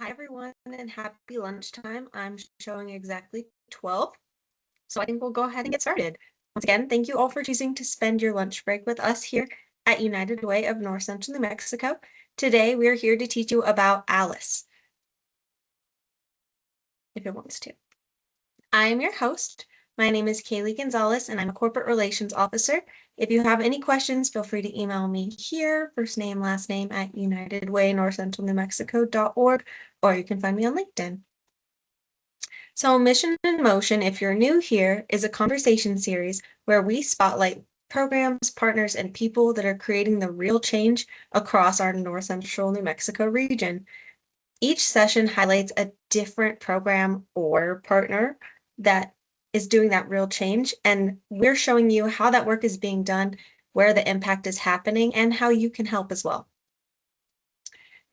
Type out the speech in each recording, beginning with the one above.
Hi everyone and happy lunchtime. I'm showing exactly 12, so I think we'll go ahead and get started. Once again, thank you all for choosing to spend your lunch break with us here at United Way of North Central New Mexico. Today we are here to teach you about ALICE, if it wants to. I am your host. My name is Kaylee Gonzalez and I'm a Corporate Relations Officer. If you have any questions, feel free to email me here, first name, last name at unitedwaynorthcentralnewmexico.org, or you can find me on LinkedIn. So Mission in Motion, if you're new here, is a conversation series where we spotlight programs, partners, and people that are creating the real change across our North Central New Mexico region. Each session highlights a different program or partner that is doing that real change, and we're showing you how that work is being done, where the impact is happening, and how you can help as well.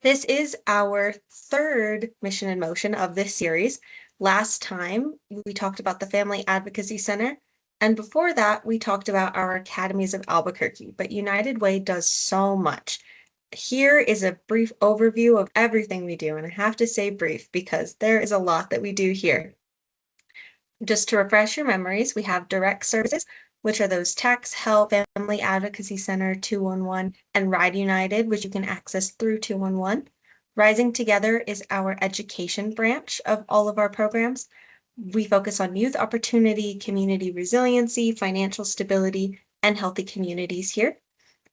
This is our third Mission in Motion of this series. Last time, we talked about the Family Advocacy Center, and before that, we talked about our Academies of Albuquerque, but United Way does so much. Here is a brief overview of everything we do, and I have to say brief because there is a lot that we do here. Just to refresh your memories, we have direct services, which are those tax help, Family Advocacy Center 211, and Ride United, which you can access through 211. Rising Together is our education branch of all of our programs. We focus on youth opportunity, community resiliency, financial stability, and healthy communities here.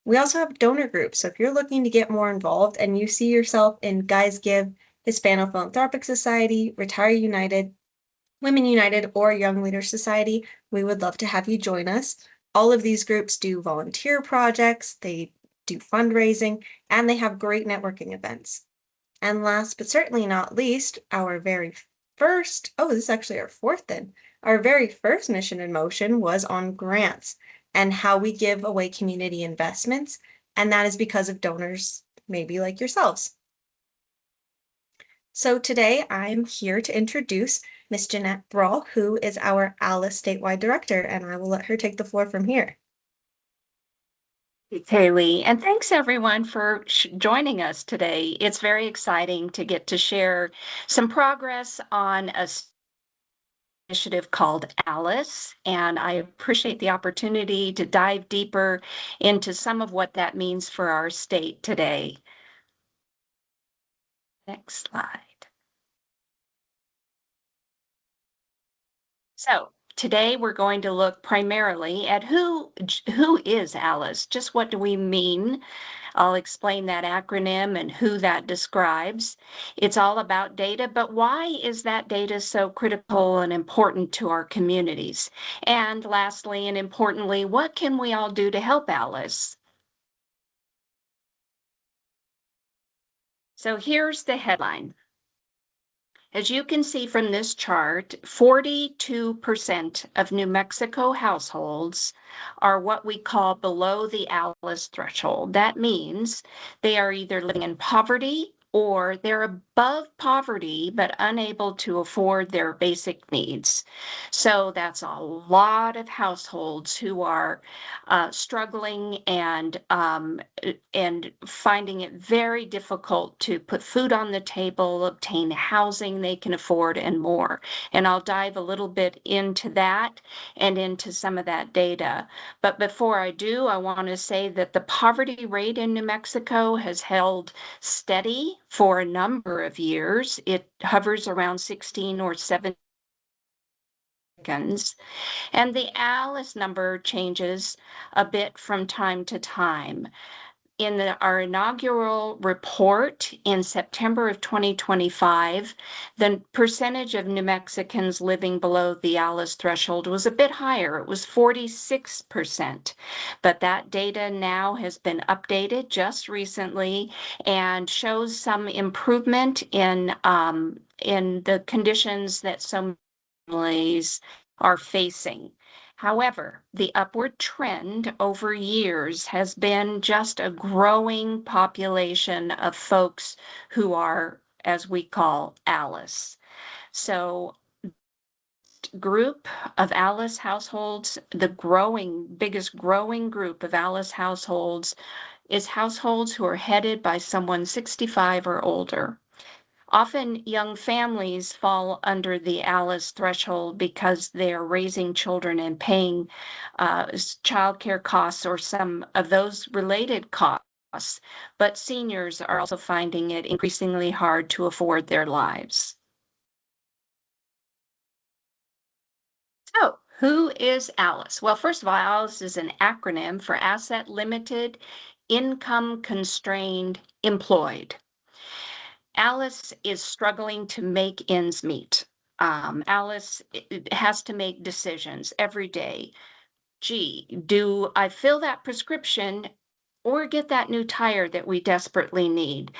We also have donor groups, so if you're looking to get more involved and you see yourself in Guys Give, Hispano Philanthropic Society, Retire United, Women United, or Young Leaders Society, we would love to have you join us. All of these groups do volunteer projects, they do fundraising, and they have great networking events. And last but certainly not least, our very first, this is actually our fourth then, our very first Mission in Motion was on grants and how we give away community investments, and that is because of donors maybe like yourselves. So today I'm here to introduce Ms. Jeanette Brawl, who is our ALICE statewide director, and I will let her take the floor from here. Kaylee, and thanks everyone for joining us today. It's very exciting to get to share some progress on a initiative called ALICE, and I appreciate the opportunity to dive deeper into some of what that means for our state today. Next slide. So today we're going to look primarily at who is ALICE, just what do we mean. I'll explain that acronym and who that describes. It's all about data, but why is that data so critical and important to our communities? And lastly, and importantly, what can we all do to help ALICE? So here's the headline. As you can see from this chart, 42% of New Mexico households are what we call below the ALICE threshold. That means they are either living in poverty or they're above poverty but unable to afford their basic needs. So that's a lot of households who are struggling and finding it very difficult to put food on the table, obtain housing they can afford, and more. And I'll dive a little bit into that and into some of that data. But before I do, I want to say that the poverty rate in New Mexico has held steady for a number of years. It hovers around 16 or 17 seconds, and the ALICE number changes a bit from time to time. In our inaugural report in September of 2025, the percentage of New Mexicans living below the ALICE threshold was a bit higher. It was 46%. But that data now has been updated just recently and shows some improvement in the conditions that some families are facing. However, the upward trend over years has been just a growing population of folks who are, as we call, ALICE. So group of ALICE households, the biggest growing group of ALICE households is households who are headed by someone 65 or older. Often young families fall under the ALICE threshold because they're raising children and paying childcare costs or some of those related costs, but seniors are also finding it increasingly hard to afford their lives. So, who is ALICE? Well, first of all, ALICE is an acronym for Asset Limited, Income Constrained, Employed. Alice is struggling to make ends meet. Alice has to make decisions every day. Gee, do I fill that prescription or get that new tire that we desperately need?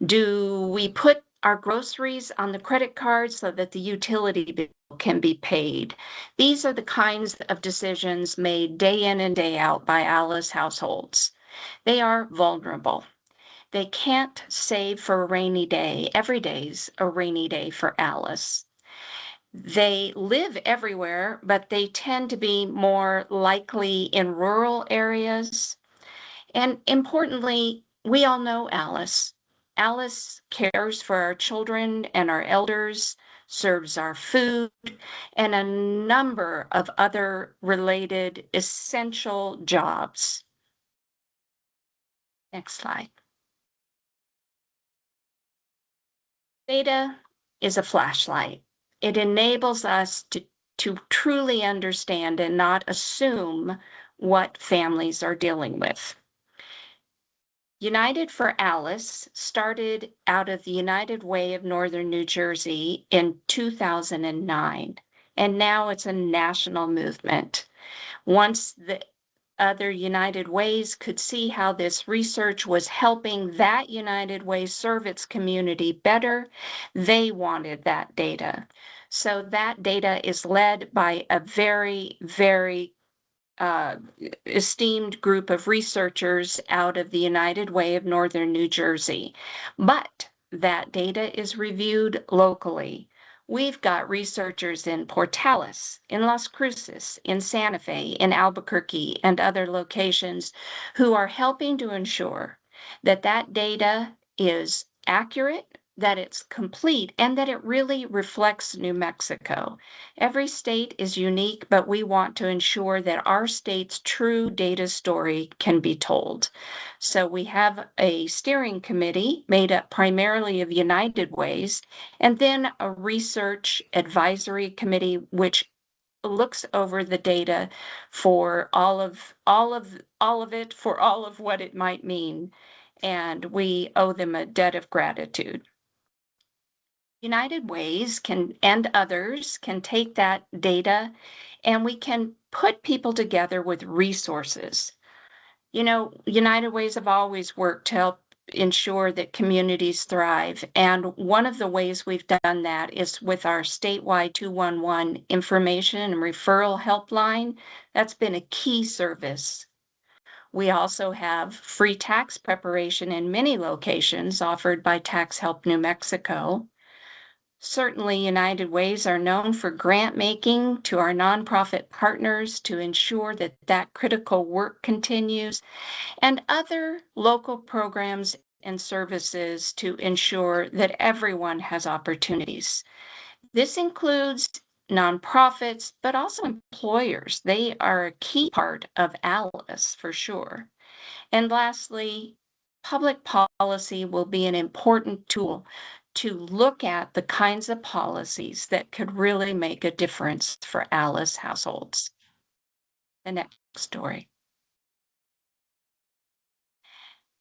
Do we put our groceries on the credit card so that the utility bill can be paid? These are the kinds of decisions made day in and day out by Alice households. They are vulnerable. They can't save for a rainy day. Every day's a rainy day for Alice. They live everywhere, but they tend to be more likely in rural areas. And importantly, we all know Alice. Alice cares for our children and our elders, serves our food, and a number of other related essential jobs. Next slide. Data is a flashlight. It enables us to truly understand and not assume what families are dealing with. United for Alice started out of the United Way of Northern New Jersey in 2009, and now it's a national movement. Once the other United Ways could see how this research was helping that United Way serve its community better, they wanted that data. So that data is led by a very, very esteemed group of researchers out of the United Way of Northern New Jersey. But that data is reviewed locally. We've got researchers in Portales, in Las Cruces, in Santa Fe, in Albuquerque, and other locations who are helping to ensure that that data is accurate, that it's complete, and that it really reflects New Mexico. Every state is unique, but we want to ensure that our state's true data story can be told. So we have a steering committee made up primarily of United Ways, and then a research advisory committee, which looks over the data for all of it, for all of what it might mean. And we owe them a debt of gratitude. United Ways can and others can take that data and we can put people together with resources. You know, United Ways have always worked to help ensure that communities thrive. And one of the ways we've done that is with our statewide 211 information and referral helpline. That's been a key service. We also have free tax preparation in many locations offered by Tax Help New Mexico. Certainly, United Ways are known for grant making to our nonprofit partners to ensure that that critical work continues, and other local programs and services to ensure that everyone has opportunities. This includes nonprofits, but also employers. They are a key part of ALICE for sure. And lastly, public policy will be an important tool to look at the kinds of policies that could really make a difference for ALICE households. The next story.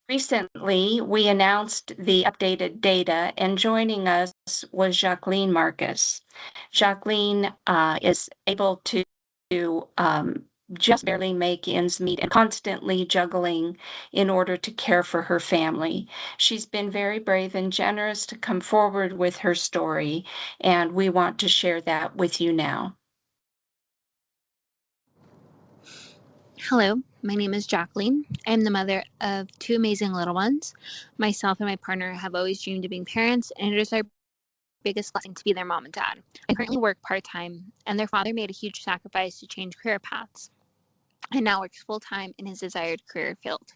Recently, we announced the updated data, and joining us was Jacqueline Marcus. Jacqueline is able to just barely make ends meet and constantly juggling in order to care for her family. She's been very brave and generous to come forward with her story, and we want to share that with you now. Hello, my name is Jacqueline. I'm the mother of two amazing little ones. Myself and my partner have always dreamed of being parents, and it is our biggest blessing to be their mom and dad. I currently work part-time, and their father made a huge sacrifice to change career paths and now works full-time in his desired career field.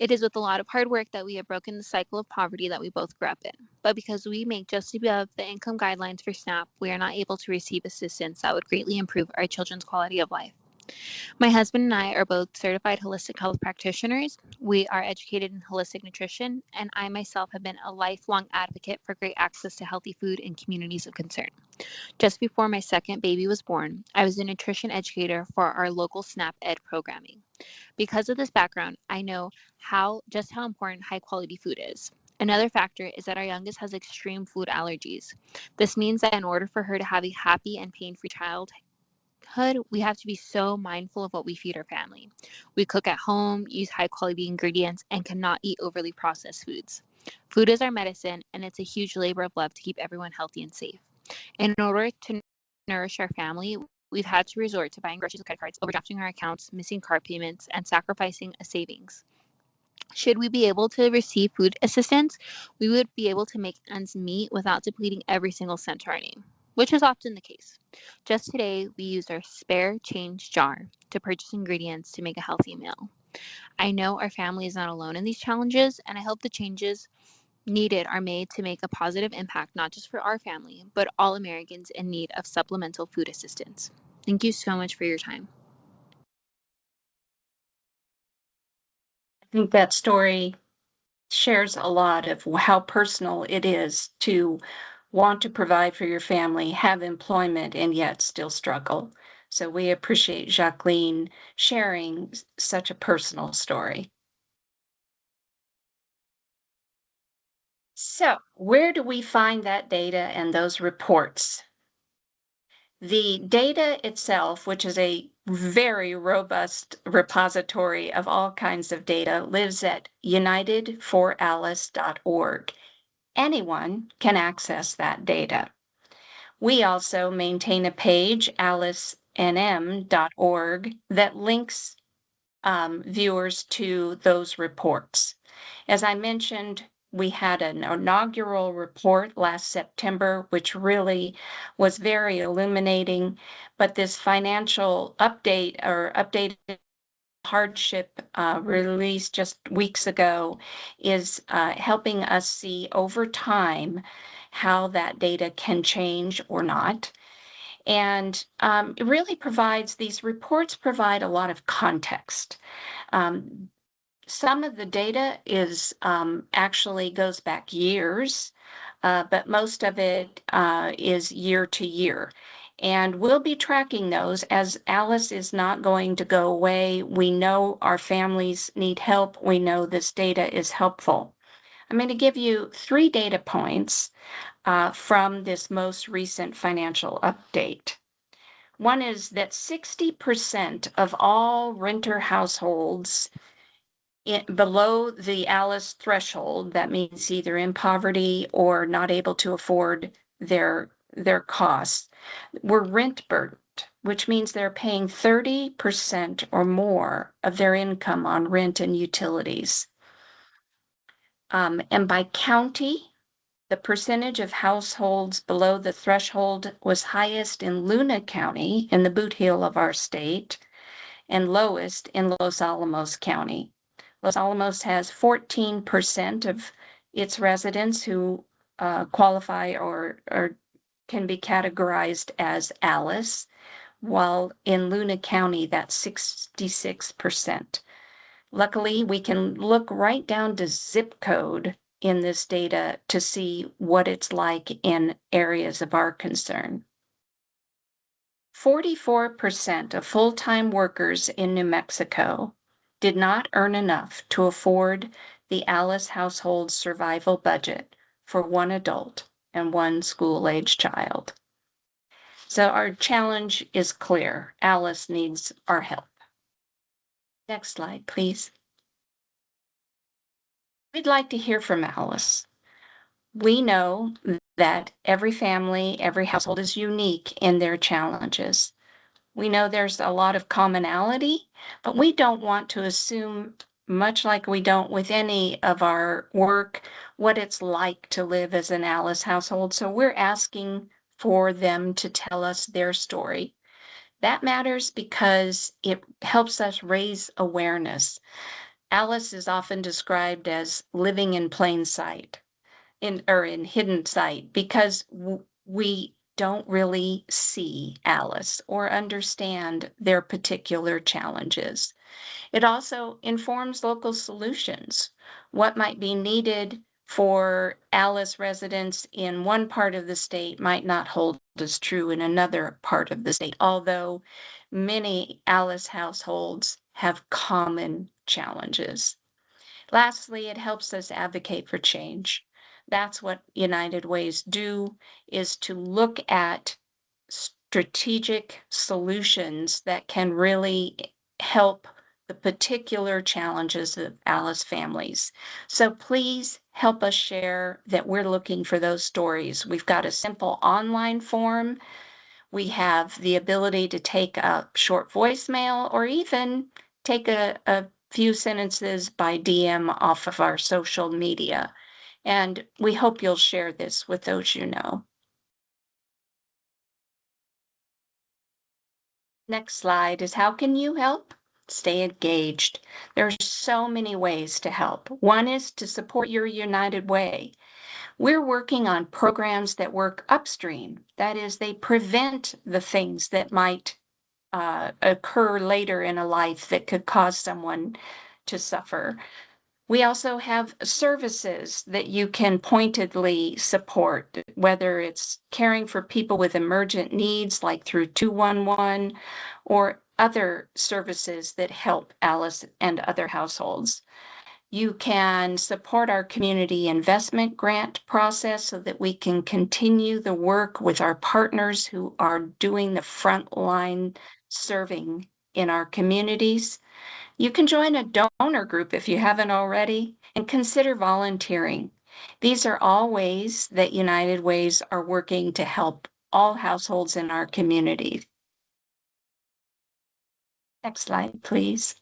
It is with a lot of hard work that we have broken the cycle of poverty that we both grew up in. But because we make just above the income guidelines for SNAP, we are not able to receive assistance that would greatly improve our children's quality of life. My husband and I are both certified holistic health practitioners. We are educated in holistic nutrition, and I myself have been a lifelong advocate for great access to healthy food in communities of concern. Just before my second baby was born, I was a nutrition educator for our local SNAP Ed programming. Because of this background, I know how important high quality food is. Another factor is that our youngest has extreme food allergies. This means that in order for her to have a happy and pain-free childhood, we have to be so mindful of what we feed our family. We cook at home, use high quality ingredients, and cannot eat overly processed foods. Food is our medicine, and it's a huge labor of love to keep everyone healthy and safe. In order to nourish our family, we've had to resort to buying groceries with credit cards, overdrafting our accounts, missing car payments, and sacrificing a savings. Should we be able to receive food assistance, we would be able to make ends meet without depleting every single cent to our name, which is often the case. Just today, we used our spare change jar to purchase ingredients to make a healthy meal. I know our family is not alone in these challenges, and I hope the changes needed are made to make a positive impact not just for our family, but all Americans in need of supplemental food assistance. Thank you so much for your time. I think that story shares a lot of how personal it is to want to provide for your family, have employment, and yet still struggle. So we appreciate Jacqueline sharing such a personal story. So where do we find that data and those reports? The data itself, which is a very robust repository of all kinds of data, lives at unitedforalice.org. Anyone can access that data. We also maintain a page, AliceNM.org, that links viewers to those reports. As I mentioned, we had an inaugural report last September, which really was very illuminating, but this financial update or updated hardship released just weeks ago is helping us see over time how that data can change or not. And it really these reports provide a lot of context. Some of the data is actually goes back years, but most of it is year to year. And we'll be tracking those as Alice is not going to go away. We know our families need help. We know this data is helpful. I'm going to give you 3 data points from this most recent financial update. One is that 60% of all renter households below the Alice threshold, that means either in poverty or not able to afford their costs, were rent burdened, which means they're paying 30% or more of their income on rent and utilities. And by county, the percentage of households below the threshold was highest in Luna County, in the boot heel of our state, and lowest in Los Alamos County. Los Alamos has 14% of its residents who qualify or can be categorized as Alice, while in Luna County, that's 66%. Luckily, we can look right down to zip code in this data to see what it's like in areas of our concern. 44% of full-time workers in New Mexico did not earn enough to afford the Alice household survival budget for one adult and one school-age child. So our challenge is clear. Alice needs our help. Next slide, please. We'd like to hear from Alice. We know that every family, every household is unique in their challenges. We know there's a lot of commonality, but we don't want to assume, much like we don't with any of our work, what it's like to live as an Alice household. So we're asking for them to tell us their story. That matters because it helps us raise awareness. Alice is often described as living in plain sight, in hidden sight, because we don't really see Alice or understand their particular challenges. It also informs local solutions. What might be needed for Alice residents in one part of the state might not hold as true in another part of the state, although many Alice households have common challenges. Lastly, it helps us advocate for change. That's what United Ways do, is to look at strategic solutions that can really help the particular challenges of Alice families. So please help us share that we're looking for those stories. We've got a simple online form. We have the ability to take a short voicemail or even take a few sentences by DM off of our social media. And we hope you'll share this with those you know. Next slide is how can you help? Stay engaged. There's so many ways to help. One is to support your United Way. We're working on programs that work upstream. That is, they prevent the things that might occur later in a life that could cause someone to suffer. We also have services that you can pointedly support, whether it's caring for people with emergent needs, like through 211, or other services that help Alice and other households. You can support our community investment grant process so that we can continue the work with our partners who are doing the front line serving in our communities. You can join a donor group if you haven't already, and consider volunteering. These are all ways that United Ways are working to help all households in our community. Next slide, please.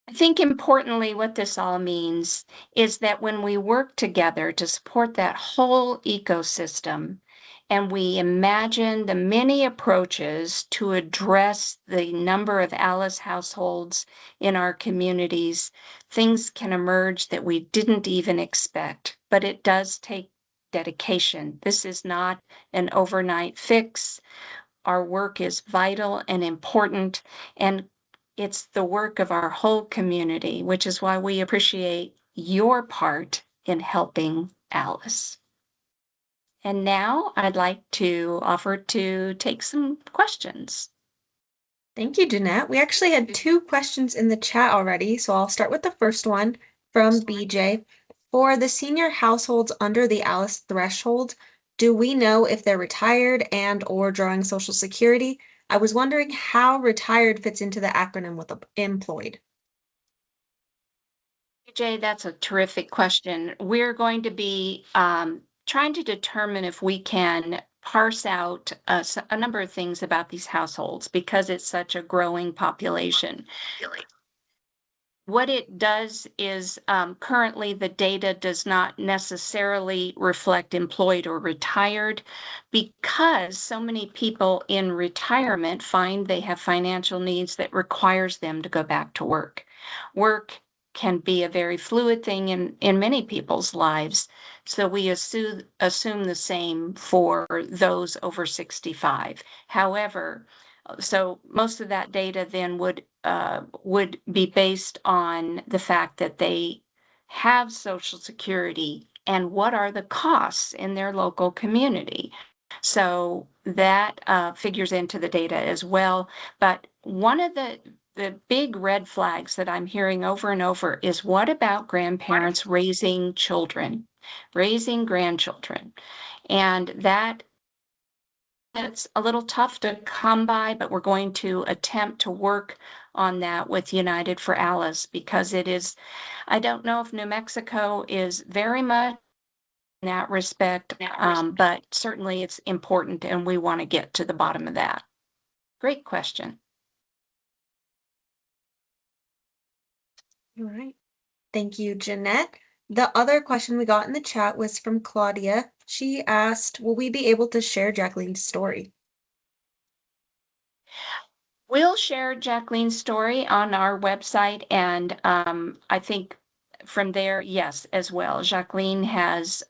I think importantly, what this all means is that when we work together to support that whole ecosystem, and we imagine the many approaches to address the number of Alice households in our communities, things can emerge that we didn't even expect. But it does take dedication. This is not an overnight fix. Our work is vital and important, and it's the work of our whole community, which is why we appreciate your part in helping Alice. And now I'd like to offer to take some questions. Thank you, Jeanette. We actually had 2 questions in the chat already, so I'll start with the first one from BJ. For the senior households under the Alice threshold, do we know if they're retired and/or drawing Social Security? I was wondering how retired fits into the acronym with employed. Jay, that's a terrific question. We're going to be trying to determine if we can parse out a number of things about these households because it's such a growing population. What it does is currently the data does not necessarily reflect employed or retired because so many people in retirement find they have financial needs that requires them to go back to work. Work can be a very fluid thing in many people's lives. So we assume the same for those over 65. However, so most of that data then would be based on the fact that they have Social Security and what are the costs in their local community. So that figures into the data as well. But one of the big red flags that I'm hearing over and over is what about grandparents raising children, raising grandchildren? And that's a little tough to come by, but we're going to attempt to work on that with United for Alice because it is, I don't know if New Mexico is very much in that respect, but certainly it's important and we want to get to the bottom of that. Great question. All right. Thank you, Jeanette. The other question we got in the chat was from Claudia. She asked, will we be able to share Jacqueline's story? We'll share Jacqueline's story on our website, and I think from there, yes, as well. Jacqueline has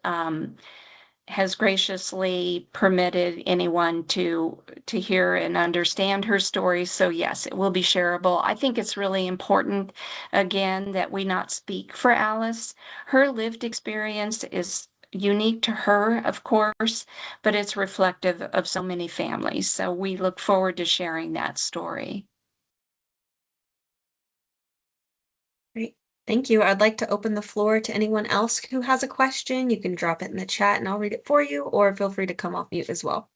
graciously permitted anyone to hear and understand her story. So yes, it will be shareable. I think it's really important, again, that we not speak for Alice. Her lived experience is unique to her, of course, but it's reflective of so many families. So we look forward to sharing that story. Great. Thank you. I'd like to open the floor to anyone else who has a question. You can drop it in the chat and I'll read it for you, or feel free to come off mute as well.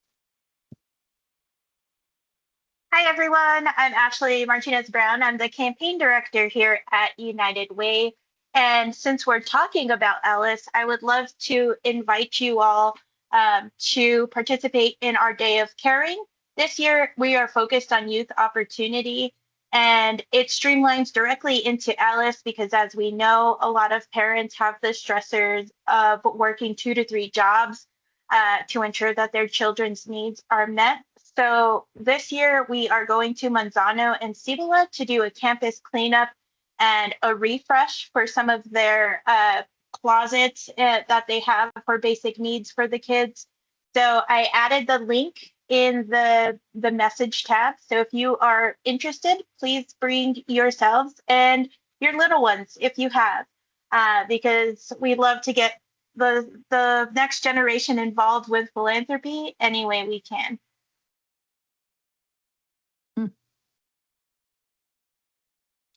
Hi, everyone. I'm Ashley Martinez Brown. I'm the campaign director here at United Way. And since we're talking about Alice, I would love to invite you all to participate in our Day of Caring. This year, we are focused on youth opportunity, and it streamlines directly into Alice because, as we know, a lot of parents have the stressors of working 2 to 3 jobs to ensure that their children's needs are met. So this year we are going to Manzano and Cibola to do a campus cleanup and a refresh for some of their closets that they have for basic needs for the kids. So I added the link in the message tab. So if you are interested, please bring yourselves and your little ones if you have, because we love to get the next generation involved with philanthropy any way we can.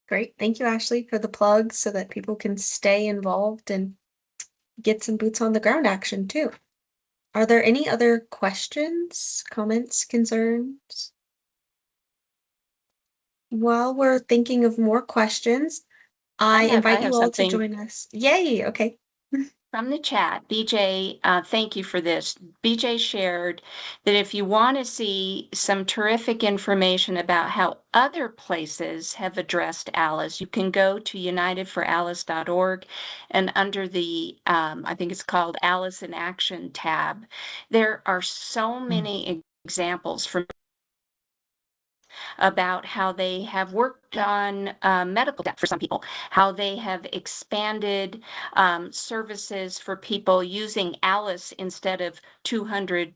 Great. Thank you, Ashley, for the plugs so that people can stay involved and get some boots on the ground action too. Are there any other questions, comments, concerns? While we're thinking of more questions, I invite you all to join us. Yay! Okay. From the chat, BJ, thank you for this. BJ shared that if you want to see some terrific information about how other places have addressed Alice, you can go to unitedforalice.org, and under the, I think it's called Alice in Action tab, there are so many examples from about how they have worked on medical debt for some people, how they have expanded services for people using Alice instead of 200%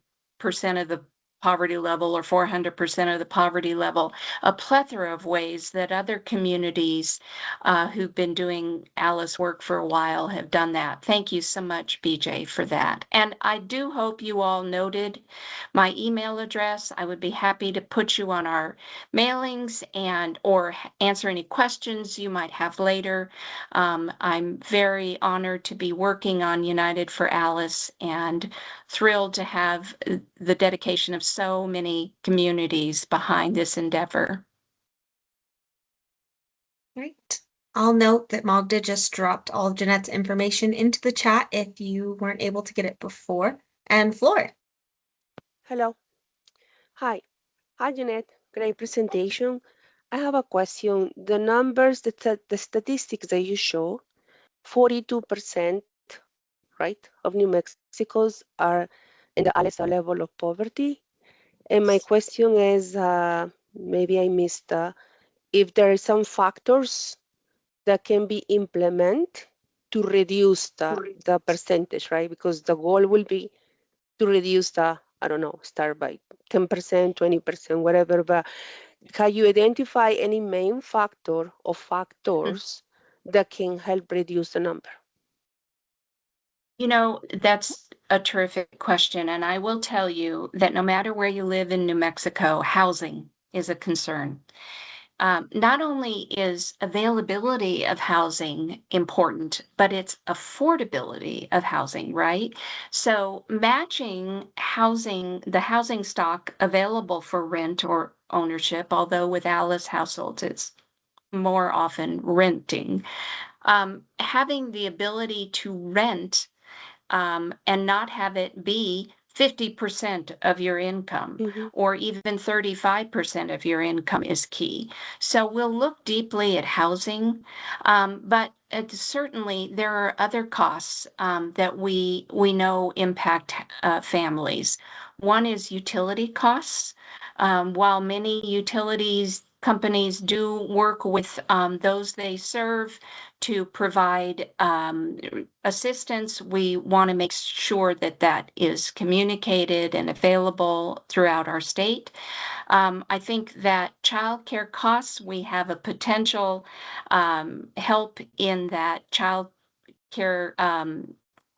of the poverty level or 400% of the poverty level, a plethora of ways that other communities who've been doing Alice work for a while have done that. Thank you so much, BJ, for that. And I do hope you all noted my email address. I would be happy to put you on our mailings and or answer any questions you might have later. I'm very honored to be working on United for Alice and thrilled to have the dedication of so many communities behind this endeavor. Great. I'll note that Magda just dropped all of Jeanette's information into the chat if you weren't able to get it before. And Floor. Hello. Hi. Hi, Jeanette. Great presentation. I have a question. The numbers, the statistics that you show, 42%, right, of New Mexicans are in the Alice level of poverty. And my question is, maybe I missed, if there are some factors that can be implemented to reduce the percentage, right? Because the goal will be to reduce the, I don't know, start by 10%, 20%, whatever. But can you identify any main factor or factors that can help reduce the number? You know, that's a terrific question. And I will tell you that no matter where you live in New Mexico, housing is a concern. Not only is availability of housing important, but it's affordability of housing, right? So matching housing, the housing stock available for rent or ownership, although with Alice households, it's more often renting, having the ability to rent and not have it be 50% of your income or even 35% of your income is key. So we'll look deeply at housing, but certainly there are other costs that we know impact families. One is utility costs. While many utilities companies do work with those they serve to provide assistance, we want to make sure that that is communicated and available throughout our state. I think that childcare costs, we have a potential help in that child care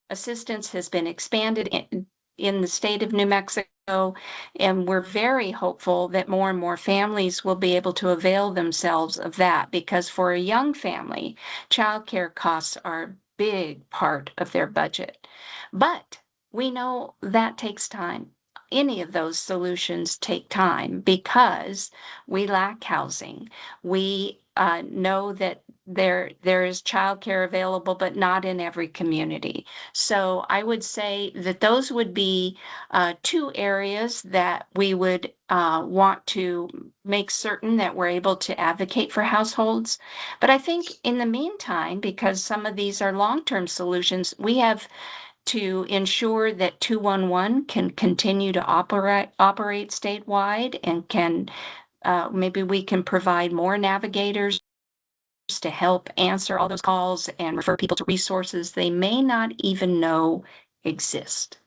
assistance has been expanded in the state of New Mexico, and we're very hopeful that more and more families will be able to avail themselves of that, because for a young family, childcare costs are a big part of their budget. But we know that takes time. Any of those solutions take time because we lack housing. We know that there is childcare available, but not in every community. So I would say that those would be two areas that we would want to make certain that we're able to advocate for households. But I think in the meantime, because some of these are long-term solutions, we have to ensure that 211 can continue to operate statewide, and can maybe we can provide more navigators to help answer all those calls and refer people to resources they may not even know exist.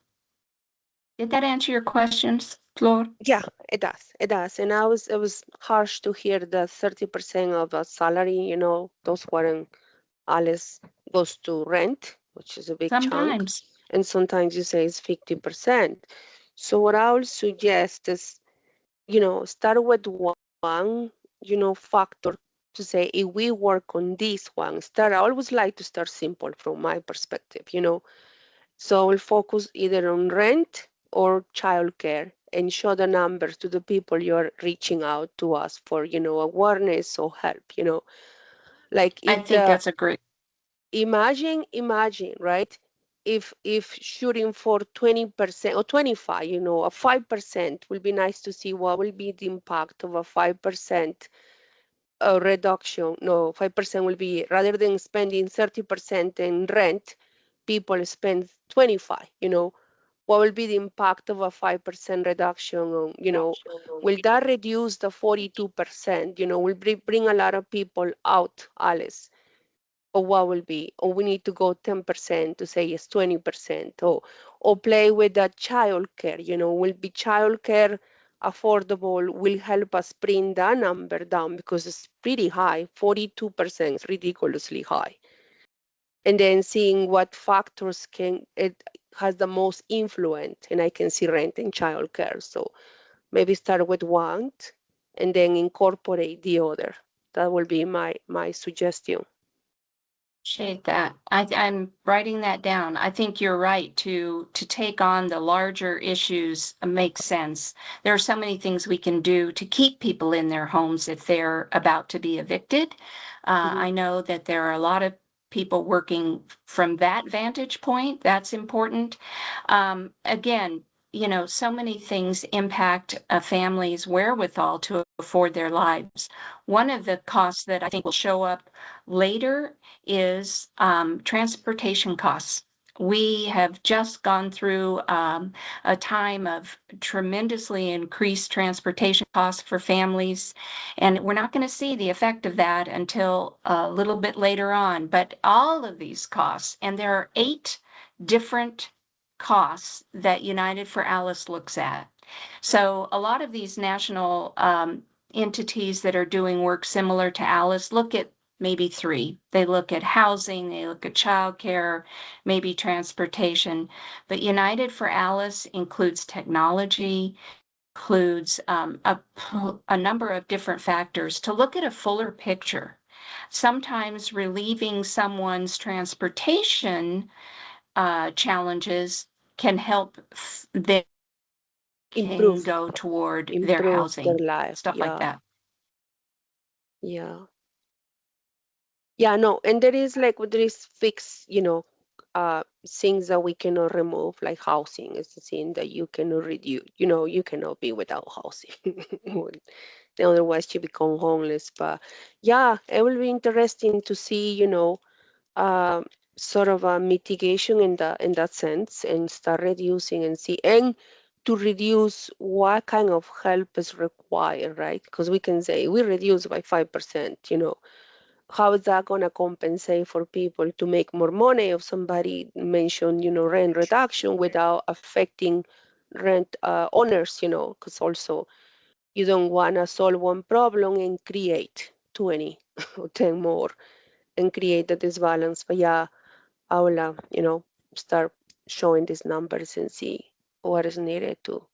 Did that answer your questions, Flor? Yeah, it does. It does. And it was harsh to hear the 30% of a salary, those weren't alles goes to rent, which is a big chunk. Sometimes. And sometimes you say it's 50%. So what I would suggest is, start with one, factor to say, if we work on this one, I always like to start simple from my perspective, So we'll focus either on rent or childcare and show the numbers to the people you're reaching out to us for, awareness or help, Like I if think that's a great. imagine, right? If shooting for 20% or 25, a 5% will be nice to see what will be the impact of a 5% reduction. No, 5% will be, rather than spending 30% in rent, people spend 25, what will be the impact of a 5% reduction on, will that reduce the 42%, will bring a lot of people out, Alice? Or what will be, or we need to go 10% to say it's 20%, or play with the child care, will be child care affordable, will help us bring that number down, because it's pretty high. 42% is ridiculously high. And then seeing what factors it has the most influence, and I can see rent and child care. So maybe start with one and then incorporate the other. That will be my suggestion. Appreciate that. I'm writing that down. I think you're right to take on the larger issues makes sense. There are so many things we can do to keep people in their homes if they're about to be evicted. I know that there are a lot of people working from that vantage point. That's important. Again, so many things impact a family's wherewithal to afford their lives. One of the costs that I think will show up later is transportation costs. We have just gone through a time of tremendously increased transportation costs for families, and we're not going to see the effect of that until a little bit later on. But all of these costs, and there are 8 different costs that United for Alice looks at. So a lot of these national entities that are doing work similar to Alice look at maybe 3. They look at housing, they look at childcare, maybe transportation. But United for Alice includes technology, includes a number of different factors to look at a fuller picture. Sometimes relieving someone's transportation challenges can help them can Improve go toward their improve their housing, life. stuff like Yeah, that. yeah, yeah. No, and there is fixed, things that we cannot remove, like housing is the thing that you cannot reduce. You cannot be without housing. Otherwise you become homeless. But yeah, it will be interesting to see, sort of a mitigation in that sense and start reducing and see and to reduce what kind of help is required, right? Because we can say we reduce by 5%, how is that going to compensate for people to make more money? If somebody mentioned, rent reduction without affecting rent owners, because also you don't want to solve one problem and create 20 or 10 more and create the disbalance. But yeah, I will, start showing these numbers and see what is needed to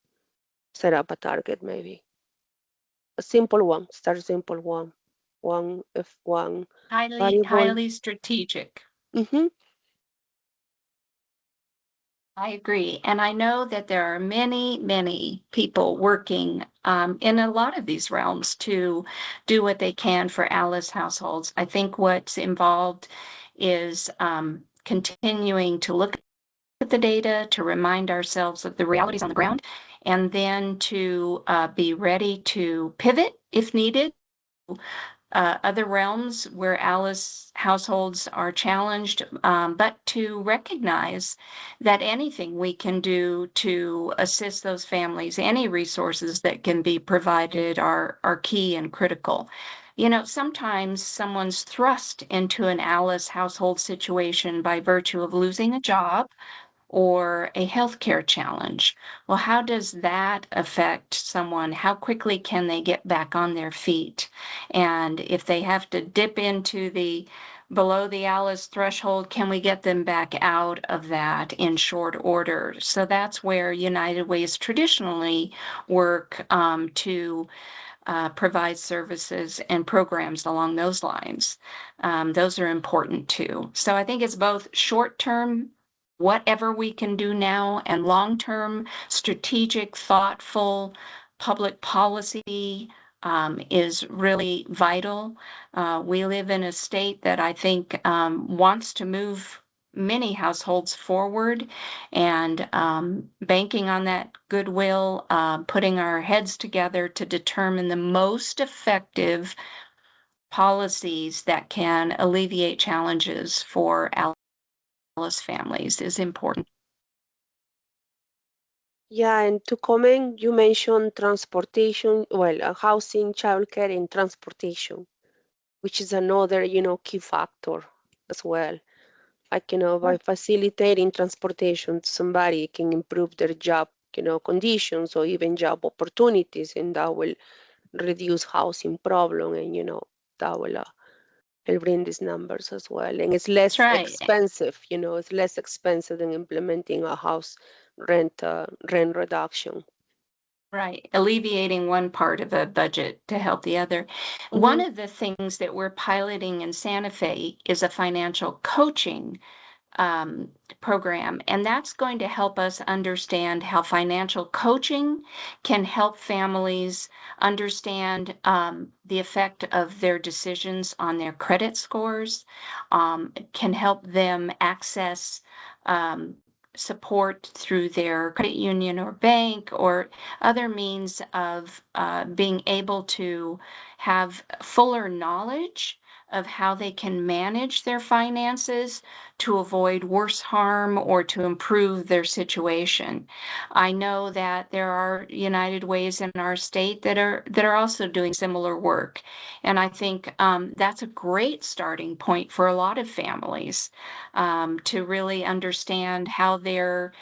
set up a target, maybe. A simple one, start simple one. One, if one variable. Highly strategic. Mm-hmm. I agree. And I know that there are many, many people working in a lot of these realms to do what they can for Alice households. I think what's involved is continuing to look at the data, to remind ourselves of the realities on the ground, and then to be ready to pivot if needed. Other realms where Alice households are challenged, but to recognize that anything we can do to assist those families, any resources that can be provided are key and critical. Sometimes someone's thrust into an Alice household situation by virtue of losing a job or a healthcare challenge. Well, how does that affect someone? How quickly can they get back on their feet? And if they have to dip into the below the Alice threshold, can we get them back out of that in short order? So that's where United Ways traditionally work to provide services and programs along those lines. Those are important too. So I think it's both short-term, whatever we can do now, and long-term, strategic, thoughtful public policy is really vital. We live in a state that I think wants to move many households forward, and banking on that goodwill, putting our heads together to determine the most effective policies that can alleviate challenges for Alice families is important. Yeah, and to comment, you mentioned transportation, well, housing, childcare, and transportation, which is another, key factor as well. Like, by facilitating transportation, somebody can improve their job, conditions or even job opportunities, and that will reduce housing problem, and, that will help bring these numbers as well. And it's That's less right. expensive, it's less expensive than implementing a house rent reduction. Right. Alleviating one part of a budget to help the other. One Mm-hmm. of the things that we're piloting in Santa Fe is a financial coaching um, program, and that's going to help us understand how financial coaching can help families understand the effect of their decisions on their credit scores, can help them access support through their credit union or bank or other means of being able to have fuller knowledge of how they can manage their finances to avoid worse harm or to improve their situation. I know that there are United Ways in our state that are also doing similar work, and I think that's a great starting point for a lot of families to really understand how their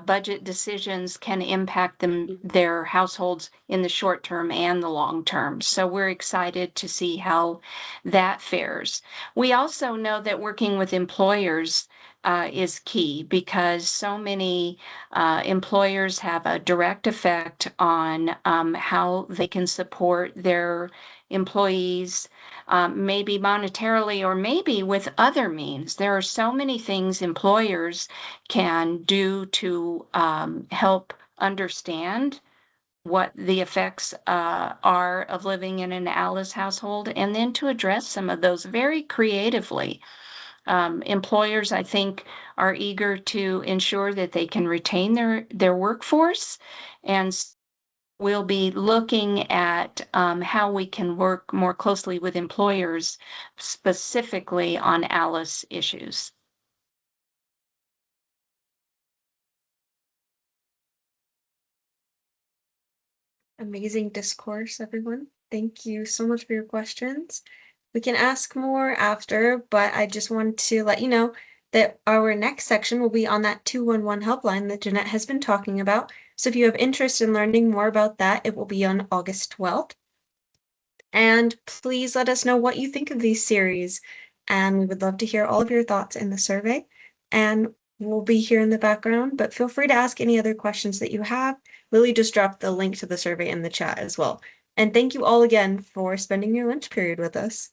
budget decisions can impact their households in the short term and the long term. So we're excited to see how that fares. We also know that working with employers is key because so many employers have a direct effect on how they can support their employees, maybe monetarily or maybe with other means. There are so many things employers can do to help understand what the effects are of living in an Alice household, and then to address some of those very creatively. Employers, I think, are eager to ensure that they can retain their workforce, and we'll be looking at how we can work more closely with employers, specifically on ALICE issues. Amazing discourse, everyone. Thank you so much for your questions. We can ask more after, but I just wanted to let you know that our next section will be on that 211 helpline that Jeanette has been talking about. So if you have interest in learning more about that, it will be on August 12th. And please let us know what you think of these series. And we would love to hear all of your thoughts in the survey. And we'll be here in the background, but feel free to ask any other questions that you have. Lily just dropped the link to the survey in the chat as well. And thank you all again for spending your lunch period with us.